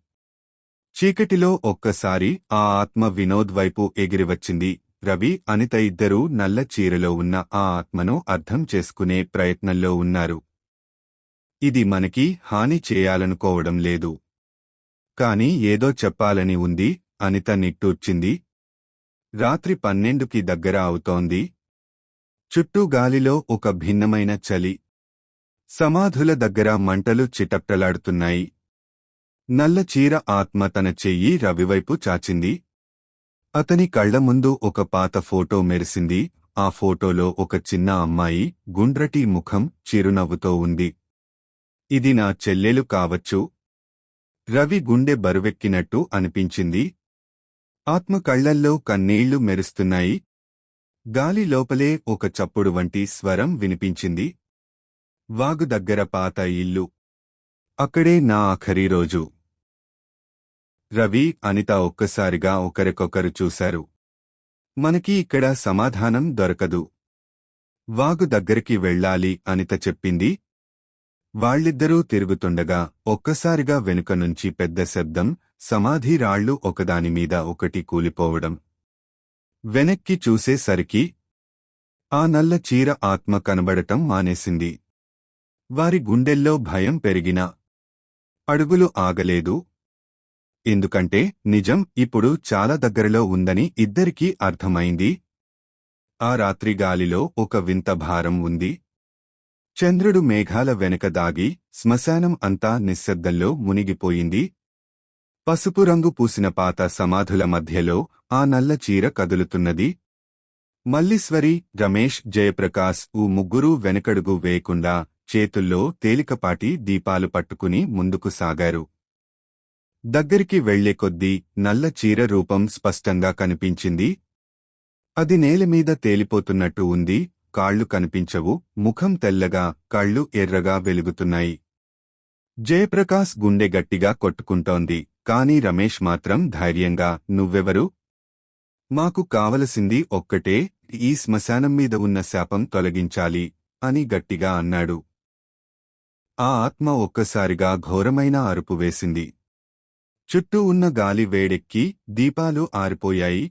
చీకటిలో ఒక్కసారి ఆ ఆత్మ వినోద్ వైపు ఎగిరివచ్చింది. రవి, అనిత ఇద్దరూ నల్ల చీరలో ఉన్న ఆ ఆత్మను అర్థం చేసుకునే ప్రయత్నంలో ఉన్నారు. ఇది మనకి హాని చేయాలనుకోవడం లేదు, కాని ఏదో చెప్పాలని ఉంది. అనిత నిట్టూర్చింది. రాత్రి 12కి దగ్గర అవుతోంది. చుట్టూ గాలిలో ఒక భిన్నమైన చలి. సమాధుల దగ్గర మంటలు చిటప్టలాడుతున్నాయి. నల్ల చీర ఆత్మ తన చెయ్యి రవివైపు చాచింది. అతని కళ్ల ముందు ఒక పాత ఫోటో మెరిసింది. ఆ ఫోటోలో ఒక చిన్న అమ్మాయి గుండ్రటి ముఖం చిరునవ్వుతో ఉంది. ఇది నా చెల్లెలు కావచ్చు. రవి గుండె బరువెక్కినట్టు అనిపించింది. ఆత్మ కళ్లల్లో కన్నీళ్లు మెరుస్తున్నాయి. గాలి లోపలే ఒక చప్పుడు వంటి స్వరం వినిపించింది. వాగు దగ్గర పాత ఇల్లు. అక్కడే నా ఆఖరి రోజు. రవి, అనిత ఒక్కసారిగా ఒకరికొకరు చూశారు. మనకి ఇక్కడ సమాధానం దొరకదు. వాగు దగ్గరికి వెళ్ళాలి అనిత చెప్పింది. వాళ్ళిద్దరూ తిరుగుతుండగా ఒక్కసారిగా వెనుక నుంచి పెద్ద శబ్దం, సమాధి రాళ్లు ఒకదానిమీద ఒకటి కూలిపోవడం. వెనక్కి చూసేసరికి ఆ నల్ల చీర ఆత్మ కనబడటం మానేసింది. వారి గుండెల్లో భయం పెరిగినా అడుగులు ఆగలేదు. ఎందుకంటే నిజం ఇప్పుడు చాలా దగ్గరలో ఉందని ఇద్దరికీ అర్థమైంది. ఆ రాత్రి గాలిలో ఒక వింత భారం ఉంది. చంద్రుడు మేఘాల వెనక దాగి శ్మశానం అంతా నిశ్శబ్దంలో మునిగిపోయింది. పసుపు రంగు పూసిన పాత సమాధుల మధ్యలో ఆ నల్ల చీర కదులుతున్నది. మల్లీశ్వరి, రమేష్, జయప్రకాశ్ ముగ్గురూ వెనకడుగు వేయకుండా చేతుల్లో తేలికపాటి దీపాలు పట్టుకుని ముందుకు సాగారు. దగ్గరికి వెళ్లే కొద్దీ నల్ల చీర రూపం స్పష్టంగా కనిపించింది. అది నేలమీద తేలిపోతున్నట్టు ఉంది. కాళ్లు కనిపించవు. ముఖం తెల్లగా, కళ్ళు ఎర్రగా వెలుగుతున్నాయి. జయప్రకాశ్ గుండె గట్టిగా కొట్టుకుంటోంది. కాని రమేష్ మాత్రం ధైర్యంగా, నువ్వెవరు? మాకు కావలసింది ఒక్కటే, ఈ శ్మశానం మీద ఉన్న శాపం తొలగించాలి అని గట్టిగా అన్నాడు. ఆ ఆత్మ ఒక్కసారిగా ఘోరమైన అరుపు వేసింది. చుట్టూ ఉన్న గాలి వేడెక్కి దీపాలు ఆరిపోయాయి.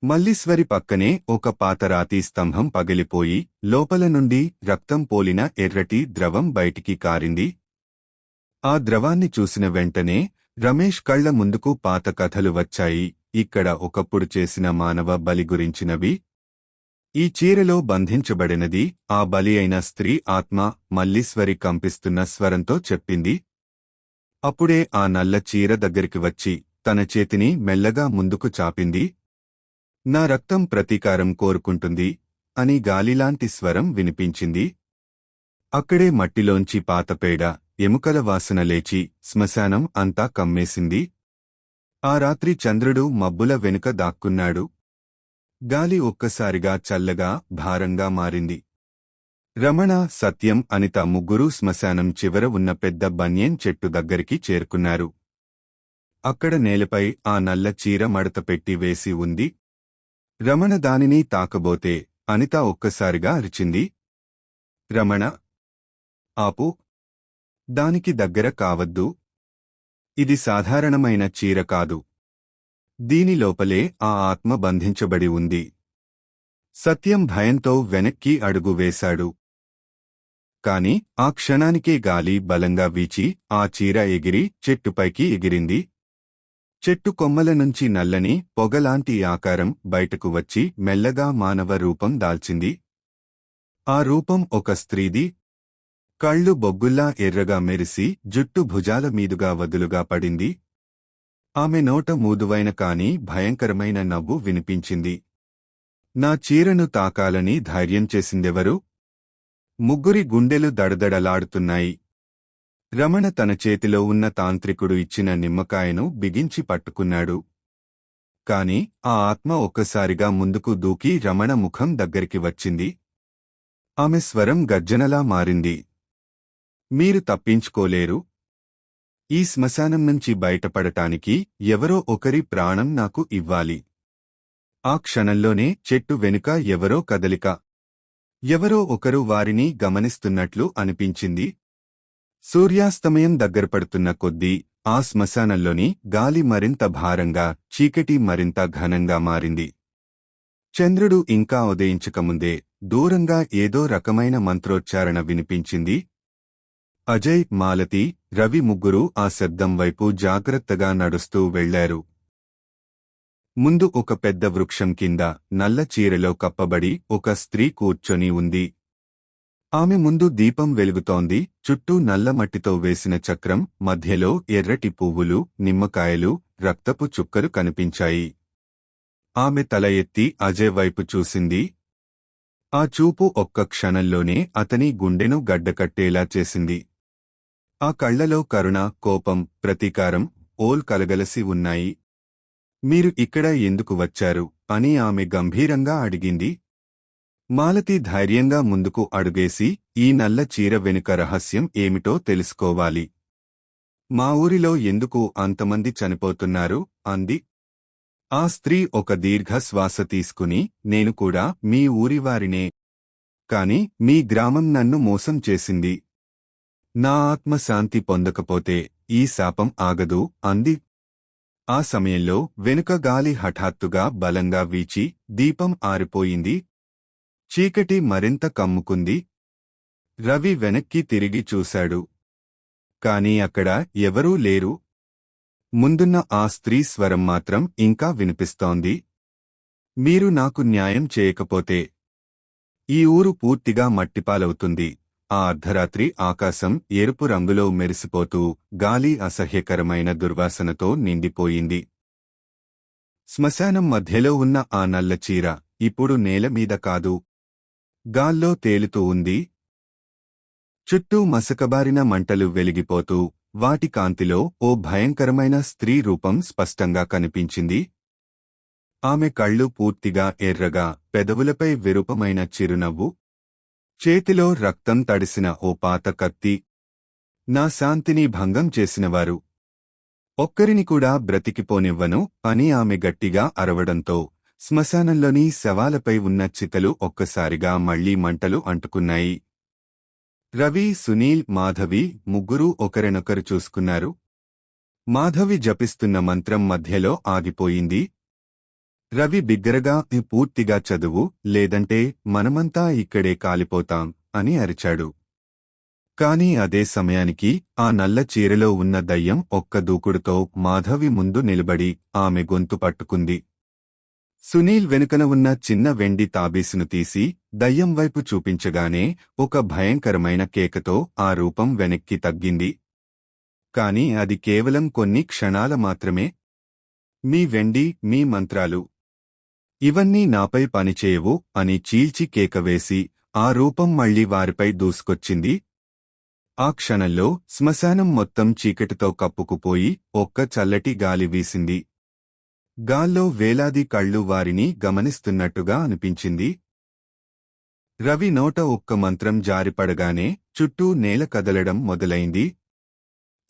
మల్లీశ్వరి పక్కనే ఒక పాత రాతి స్తంభం పగిలిపోయి లోపల నుండి రక్తం పోలిన ఎర్రటి ద్రవం బయటికి కారింది. ఆ ద్రవాన్ని చూసిన వెంటనే రమేష్ కళ్ల ముందుకు పాత కథలు వచ్చాయి. ఇక్కడ ఒకప్పుడు చేసిన మానవ బలి గురించినవి. ఈ చీరలో బంధించబడినది ఆ బలి అయిన స్త్రీ ఆత్మ. మల్లీశ్వరి కంపిస్తున్న స్వరంతో చెప్పింది. అప్పుడే ఆ నల్ల చీర దగ్గరికి వచ్చి తన చేతిని మెల్లగా ముందుకు చాపింది. నా రక్తం ప్రతీకారం కోరుకుంటుంది అని గాలిలాంటి స్వరం వినిపించింది. అక్కడే మట్టిలోంచి పాతపేడ, ఎముకల వాసన లేచి శ్మశానం అంతా కమ్మేసింది. ఆ రాత్రి చంద్రుడు మబ్బుల వెనుక దాక్కున్నాడు. గాలి ఒక్కసారిగా చల్లగా, భారంగా మారింది. రమణ, సత్యం, అనిత ముగ్గురూ శ్మశానం చివర ఉన్న పెద్ద బన్యేన్ చెట్టు దగ్గరికి చేరుకున్నారు. అక్కడ నేలపై ఆ నల్ల చీర మడతపెట్టి వేసి ఉంది. రమణ దానిని తాకబోతే అనిత ఒక్కసారిగా అరిచింది. రమణ, ఆపు! దానికి దగ్గర కావద్దు. ఇది సాధారణమైన చీర కాదు. దీని లోపలే ఆ ఆత్మ బంధించబడి ఉంది. సత్యం భయంతో వెనక్కి అడుగు వేశాడు. కాని ఆ క్షణానికే గాలి బలంగా వీచి ఆ చీర ఎగిరి చెట్టుపైకి ఎగిరింది. చెట్టు కొమ్మల నుంచి నల్లని పొగలాంటి ఆకారం బయటకు వచ్చి మెల్లగా మానవ రూపం దాల్చింది. ఆ రూపం ఒక స్త్రీది. కళ్ళు బొగ్గుల్లా ఎర్రగా మెరిసి జుట్టు భుజాల మీదుగా వదులుగా పడింది. ఆమె నోట మూదువైన కాని భయంకరమైన నవ్వు వినిపించింది. నా చీరను తాకాలని ధైర్యం చేసిందెవరు? ముగ్గురి గుండెలు దడదడలాడుతున్నాయి. రమణ తన చేతిలో ఉన్న తాంత్రికుడు ఇచ్చిన నిమ్మకాయను బిగించి పట్టుకున్నాడు. కాని ఆ ఆత్మ ఒక్కసారిగా ముందుకు దూకి రమణ ముఖం దగ్గరికి వచ్చింది. ఆమె స్వరం గర్జనలా మారింది. మీరు తప్పించుకోలేరు. ఈ శ్మశానం నుంచి బయటపడటానికి ఎవరో ఒకరి ప్రాణం నాకు ఇవ్వాలి. ఆ క్షణంలోనే చెట్టు వెనుక ఎవరో కదలిక. ఎవరో ఒకరు వారిని గమనిస్తున్నట్లు అనిపించింది. సూర్యాస్తమయం దగ్గరపడుతున్న కొద్దీ ఆ శ్మశానంలోని గాలి మరింత భారంగా, చీకటి మరింత ఘనంగా మారింది. చంద్రుడు ఇంకా ఉదయించకముందే దూరంగా ఏదో రకమైన మంత్రోచ్చారణ వినిపించింది. అజయ్, మాలతి, రవి ముగ్గురూ ఆ శబ్దం వైపు జాగ్రత్తగా నడుస్తూ వెళ్లారు. ముందు ఒక పెద్ద వృక్షం కింద నల్ల చీరలో కప్పబడి ఒక స్త్రీ కూర్చొని ఉంది. ఆమె ముందు దీపం వెలుగుతోంది. చుట్టూ నల్ల మట్టితో వేసిన చక్రం, మధ్యలో ఎర్రటి పువ్వులు, నిమ్మకాయలు, రక్తపు చుక్కలు కనిపించాయి. ఆమె తల ఎత్తి అజయ్ వైపు చూసింది. ఆ చూపు ఒక్క క్షణంలోనే అతని గుండెను గడ్డకట్టేలా చేసింది. ఆ కళ్లలో కరుణ, కోపం, ప్రతీకారం కలగలసి ఉన్నాయి. మీరు ఇక్కడ ఎందుకు వచ్చారు అని ఆమె గంభీరంగా అడిగింది. మాలతి ధైర్యంగా ముందుకు అడుగేసి, ఈ నల్ల చీర వెనుక రహస్యం ఏమిటో తెలుసుకోవాలి. మా ఊరిలో ఎందుకు అంతమంది చనిపోతున్నారు అంది. ఆ స్త్రీ ఒక దీర్ఘ శ్వాస తీసుకుని, నేను కూడా మీ ఊరివారినే. కాని మీ గ్రామం నన్ను మోసం చేసింది. నా ఆత్మ శాంతి పొందకపోతే ఈ శాపం ఆగదు అంది. ఆ సమయంలో వెనుక గాలి హఠాత్తుగా బలంగా వీచి దీపం ఆరిపోయింది. చీకటి మరింత కమ్ముకుంది. రవి వెనక్కి తిరిగి చూశాడు. కాని అక్కడ ఎవరూ లేరు. ముందున్న ఆ స్త్రీ స్వరం మాత్రం ఇంకా వినిపిస్తోంది. మీరు నాకు న్యాయం చేయకపోతే ఈ ఊరు పూర్తిగా మట్టిపాలవుతుంది. ఆ అర్ధరాత్రి ఆకాశం ఎరుపు రంగులో మెరిసిపోతూ, గాలి అసహ్యకరమైన దుర్వాసనతో నిండిపోయింది. శ్మశానం మధ్యలో ఉన్న ఆ నల్ల చీర ఇప్పుడు నేలమీద కాదు, గాల్లో తేలుతూ ఉంది. చుట్టూ మసకబారిన మంటలు వెలిగిపోతూ, వాటి కాంతిలో ఓ భయంకరమైన స్త్రీ రూపం స్పష్టంగా కనిపించింది. ఆమె కళ్ళు పూర్తిగా ఎర్రగా, పెదవులపై విరూపమైన చిరునవ్వు. చేతిలో రక్తం తడిసిన ఓ పాత కత్తి. నా శాంతిని భంగం చేసినవారు ఒక్కరిని కూడా బ్రతికిపోనివ్వను అని ఆమె గట్టిగా అరవడంతో శ్మశానంలోని శవాలపై ఉన్న చితలు ఒక్కసారిగా మళ్లీ మంటలు అంటుకున్నాయి. రవి, సునీల్, మాధవి ముగ్గురూ ఒకరినొకరు చూసుకున్నారు. మాధవి జపిస్తున్న మంత్రం మధ్యలో ఆగిపోయింది. రవి బిగ్గరగా పూర్తిగా చదువు, లేదంటే మనమంతా ఇక్కడే కాలిపోతాం అని అరిచాడు. కాని అదే సమయానికి ఆ నల్ల చీరలో ఉన్న దయ్యం ఒక్క దూకుడుతో మాధవి ముందు నిలబడి ఆమె గొంతు పట్టుకుంది. సునీల్ వెనుకన ఉన్న చిన్న వెండి తాబీసును తీసి దయ్యం వైపు చూపించగానే ఒక భయంకరమైన కేకతో ఆ రూపం వెనక్కి తగ్గింది. కాని అది కేవలం కొన్ని క్షణాల మాత్రమే. మీ వెండి, మీ మంత్రాలు ఇవన్నీ నాపై పనిచేయవు అని చీల్చి కేకవేసి ఆ రూపం మళ్లీ వారిపై దూసుకొచ్చింది. ఆ క్షణంలో శ్మశానం మొత్తం చీకటితో కప్పుకుపోయి ఒక్క చల్లటి గాలి వీసింది. గాల్లో వేలాది కళ్ళు వారిని గమనిస్తున్నట్టుగా అనిపించింది. రవి నోట ఒక్క మంత్రం జారిపడగానే చుట్టూ నేల కదలడం మొదలైంది.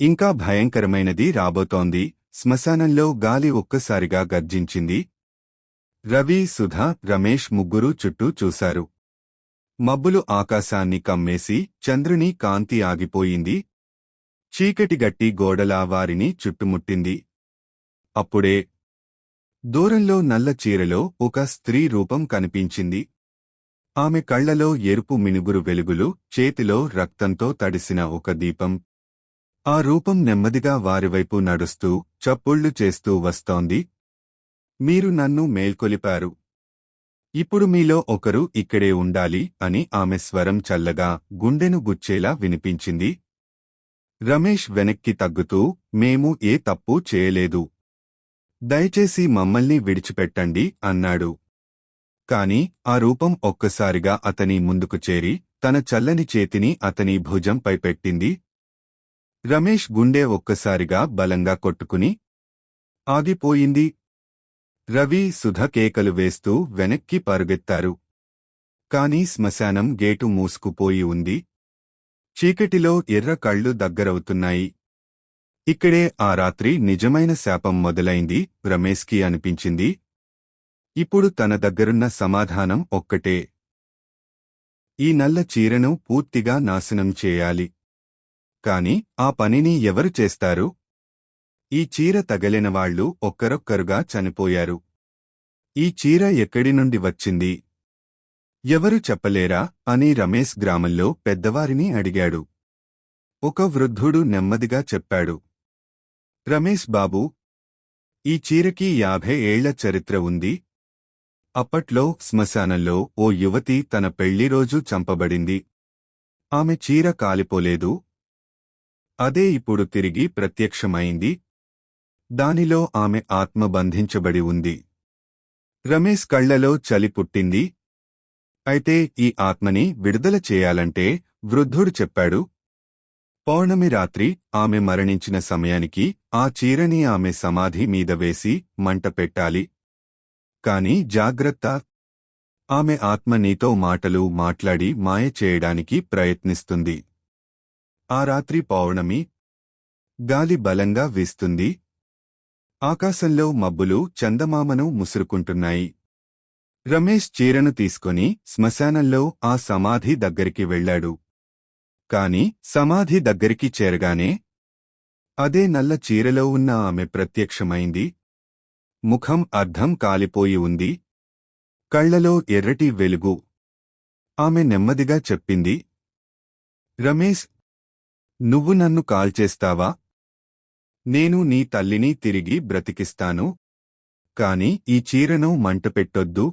ఇంకా భయంకరమైనది రాబోతోంది. శ్మశానంలో గాలి ఒక్కసారిగా గర్జించింది. రవి, సుధ, రమేష్ ముగ్గురూ చుట్టూ చూశారు. మబ్బులు ఆకాశాన్ని కమ్మేసి చంద్రుని కాంతి ఆగిపోయింది. చీకటి గట్టి గోడలా వారిని చుట్టుముట్టింది. అప్పుడే దూరంలో నల్ల చీరలో ఒక స్త్రీ రూపం కనిపించింది. ఆమె కళ్లలో ఎరుపు మినుగురు వెలుగులు, చేతిలో రక్తంతో తడిసిన ఒక దీపం. ఆ రూపం నెమ్మదిగా వారివైపు నడుస్తూ, చప్పుళ్లు చేస్తూ వస్తోంది. మీరు నన్ను మేల్కొలిపారు. ఇప్పుడు మీలో ఒకరు ఇక్కడే ఉండాలి అని ఆమె స్వరం చల్లగా, గుండెను గుచ్చేలా వినిపించింది. రమేష్ వెనక్కి తగ్గుతూ, మేము ఏ తప్పూ చేయలేదు. దయచేసి మమ్మల్ని విడిచిపెట్టండి అన్నాడు. కాని ఆ రూపం ఒక్కసారిగా అతని ముందుకు చేరి తన చల్లని చేతిని అతని భుజంపై పెట్టింది. రమేష్ గుండె ఒక్కసారిగా బలంగా కొట్టుకుని ఆగిపోయింది. రవి, సుధ కేకలు వేస్తూ వెనక్కి పరుగెత్తారు. కాని శ్మశానం గేటు మూసుకుపోయి ఉంది. చీకటిలో ఎర్ర కళ్ళు దగ్గరవుతున్నాయి. ఇక్కడే ఆ రాత్రి నిజమైన శాపం మొదలైంది రమేష్కి అనిపించింది. ఇప్పుడు తన దగ్గరున్న సమాధానం ఒక్కటే. ఈ నల్ల చీరను పూర్తిగా నాశనం చేయాలి. కాని ఆ పనిని ఎవరు చేస్తారు? ఈ చీర తగలినవాళ్లు ఒక్కరొక్కరుగా చనిపోయారు. ఈ చీర ఎక్కడి నుండి వచ్చింది? ఎవరు చెప్పలేరా అని రమేష్ గ్రామంలో పెద్దవారిని అడిగాడు. ఒక వృద్ధుడు నెమ్మదిగా చెప్పాడు. రమేష్ బాబూ, ఈ చీరకి 50 ఏళ్ల చరిత్ర ఉంది. అప్పట్లో శ్మశానంలో ఓ యువతి తన పెళ్లిరోజు చంపబడింది. ఆమె చీర కాలిపోలేదు. అదే ఇప్పుడు తిరిగి ప్రత్యక్షమైంది. దానిలో ఆమె ఆత్మ బంధించబడి ఉంది. రమేష్ కళ్లలో చలి పుట్టింది. అయితే ఈ ఆత్మని విడుదల చేయాలంటే వృద్ధుడు చెప్పాడు. పౌర్ణమి రాత్రి ఆమె మరణించిన సమయానికి ఆ చీరని ఆమె సమాధి మీద వేసి మంట పెట్టాలి. కాని జాగ్రత్త, ఆమె ఆత్మ నీతో మాటలు మాట్లాడి మాయ చేయడానికి ప్రయత్నిస్తుంది. ఆ రాత్రి పౌర్ణమి. గాలి బలంగా వీస్తుంది. ఆకాశంలో మబ్బులు చందమామను ముసురుకుంటున్నాయి. రమేష్ చీరను తీసుకొని శ్మశానంలో ఆ సమాధి దగ్గరికి వెళ్లాడు. కాని సమాధి దగ్గరికి చేరగానే అదే నల్ల చీరలో ఉన్న ఆమె ప్రత్యక్షమైంది. ముఖం అర్ధం కాలిపోయి ఉంది. కళ్లలో ఎర్రటి వెలుగు. ఆమె నెమ్మదిగా చెప్పింది, రమేష్, నువ్వు నన్ను కాల్చేస్తావా? నేను నీ తల్లిని తిరిగి బ్రతికిస్తాను. కాని ఈ చీరను మంటపెట్టొద్దు.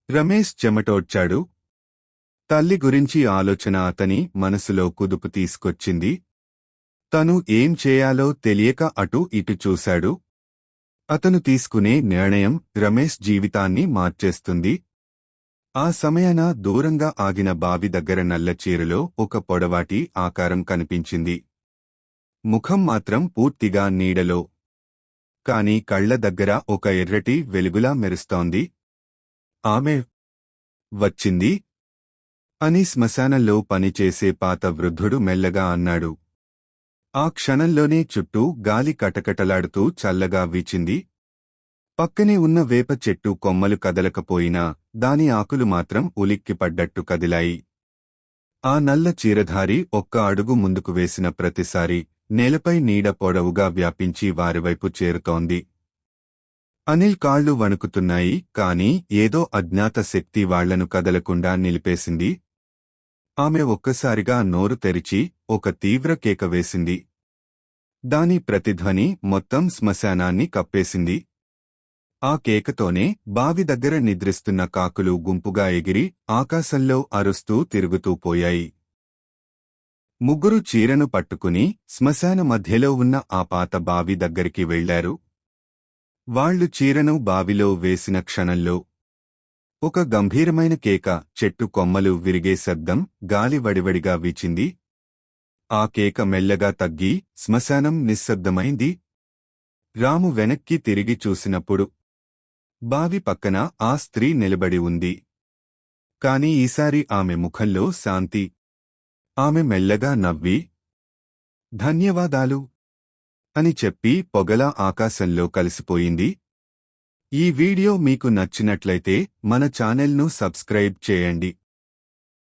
రమేష్ చెమటోడ్చాడు. తల్లి గురించి ఆలోచన అతని మనసులో కుదుపు తీసుకొచ్చింది. తను ఏం చేయాలో తెలియక అటు ఇటు చూశాడు. అతను తీసుకునే నిర్ణయం రమేష్ జీవితాన్ని మార్చేస్తుంది. ఆ సమయాన దూరంగా ఆగిన బావి దగ్గర నల్ల చీరలో ఒక పొడవాటి ఆకారం కనిపించింది. ముఖం మాత్రం పూర్తిగా నీడలో. కాని కళ్ల దగ్గర ఒక ఎర్రటి వెలుగులా మెరుస్తోంది. ఆమె వచ్చింది అని శ్మశానంలో పనిచేసే పాత వృద్ధుడు మెల్లగా అన్నాడు. ఆ క్షణంలోనే చుట్టూ గాలి కటకటలాడుతూ చల్లగా వీచింది. పక్కనే ఉన్న వేప చెట్టు కొమ్మలు కదలకపోయినా దాని ఆకులు మాత్రం ఉలిక్కిపడ్డట్టు కదిలాయి. ఆ నల్ల చీరధారి ఒక్క అడుగు ముందుకు వేసిన ప్రతిసారీ నేలపై నీడ పొడవుగా వ్యాపించి వారివైపు చేరుతోంది. అనిల్ కాళ్లు వణుకుతున్నాయి. కాని ఏదో అజ్ఞాత శక్తి వాళ్లను కదలకుండా నిలిపేసింది. ఆమె ఒక్కసారిగా నోరు తెరిచి ఒక తీవ్ర కేక వేసింది. దాని ప్రతిధ్వని మొత్తం శ్మశానాన్ని కప్పేసింది. ఆ కేకతోనే బావి దగ్గర నిద్రిస్తున్న కాకులు గుంపుగా ఎగిరి ఆకాశంలో అరుస్తూ తిరుగుతూ పోయాయి. ముగ్గురు చీరను పట్టుకుని శ్మశాన మధ్యలో ఉన్న ఆ పాత బావి దగ్గరికి వెళ్లారు. వాళ్లు చీరను బావిలో వేసిన క్షణంలో ఒక గంభీరమైన కేక, చెట్టు కొమ్మలు విరిగే శబ్దం గాలి వడివడిగా వీచింది. ఆ కేక మెల్లగా తగ్గి శ్మశానం నిశ్శబ్దమైంది. రాము వెనక్కి తిరిగి చూసినప్పుడు బావి పక్కన ఆ స్త్రీ నిలబడి ఉంది. కాని ఈసారి ఆమె ముఖంలో శాంతి. ఆమె మెల్లగా నవ్వి, ధన్యవాదాలు అని చెప్పి పొగలా ఆకాశంలో కలిసిపోయింది. ఈ వీడియో మీకు నచ్చినట్లయితే మన ఛానెల్ను సబ్స్క్రైబ్ చేయండి.